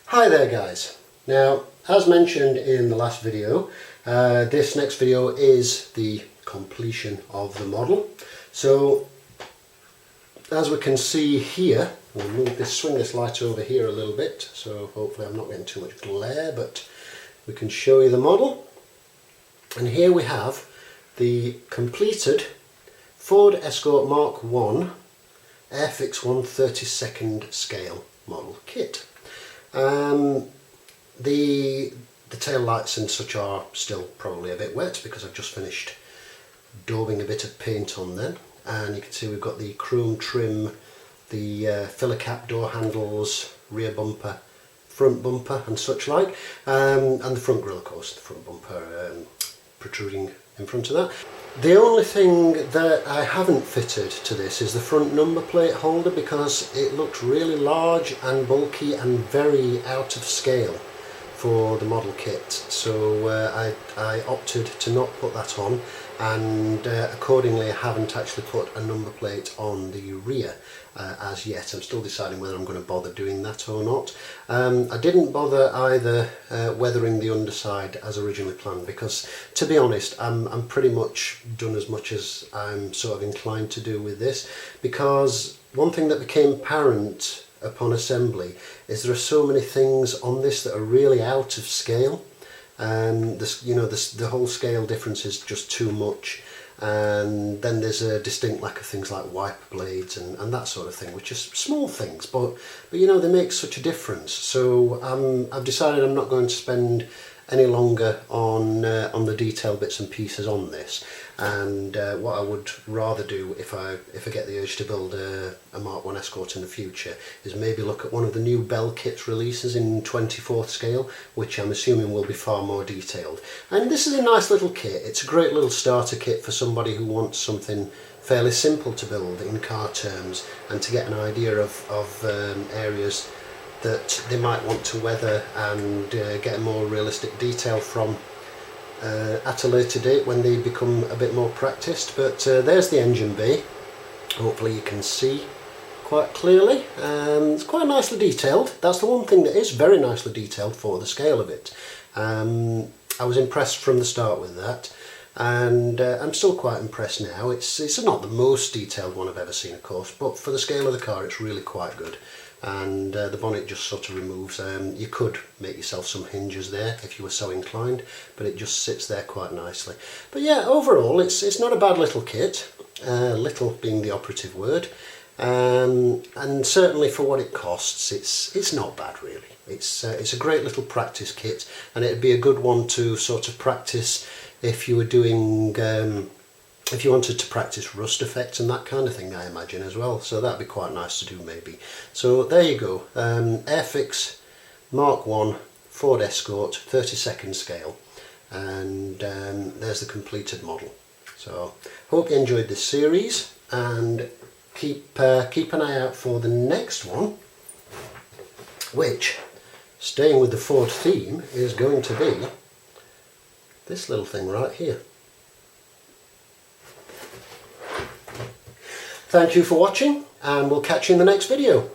Hi there guys. Now, as mentioned in the last video, this next video is the completion of the model. So as we can see here, we'll swing this light over here a little bit, so hopefully I'm not getting too much glare, but we can show you the model. And here we have the completed Ford Escort MK1 Airfix 1/32 scale model kit. The tail lights and such are still probably a bit wet because I've just finished daubing a bit of paint on them, and you can see we've got the chrome trim, the filler cap door handles, rear bumper, front bumper and such like, and the front grille, of course, the front bumper protruding in front of that. The only thing that I haven't fitted to this is the front number plate holder, because it looked really large and bulky and very out of scale for the model kit, so I opted to not put that on, and accordingly I haven't actually put a number plate on the rear as yet. I'm still deciding whether I'm going to bother doing that or not. I didn't bother either weathering the underside as originally planned, because to be honest I'm pretty much done as much as I'm sort of inclined to do with this, because one thing that became apparent upon assembly is there are so many things on this that are really out of scale. The whole scale difference is just too much, and then there's a distinct lack of things like wiper blades and that sort of thing, which are small things, but you know, they make such a difference. So I've decided I'm not going to spend any longer on the detail bits and pieces on this, and what I would rather do if I get the urge to build a MK1 Escort in the future is maybe look at one of the new Bell kits releases in 24th scale, which I'm assuming will be far more detailed. And this is a nice little kit. It's a great little starter kit for somebody who wants something fairly simple to build in car terms, and to get an idea of areas that they might want to weather and get a more realistic detail from at a later date when they become a bit more practiced. But there's the engine bay. Hopefully you can see quite clearly. It's quite nicely detailed. That's the one thing that is very nicely detailed for the scale of it. I was impressed from the start with that, and I'm still quite impressed now. It's not the most detailed one I've ever seen, of course, but for the scale of the car it's really quite good. And the bonnet just sort of removes. You could make yourself some hinges there if you were so inclined, but it just sits there quite nicely. But yeah, overall it's not a bad little kit, little being the operative word, and certainly for what it costs it's not bad really. It's a great little practice kit, and it'd be a good one to sort of practice if you were doing if you wanted to practice rust effects and that kind of thing, I imagine, as well. So that'd be quite nice to do maybe. So there you go, Airfix MK1 Ford Escort 32nd scale, and there's the completed model. So hope you enjoyed this series, and keep an eye out for the next one, which, staying with the Ford theme, is going to be this little thing right here. Thank you for watching, and we'll catch you in the next video.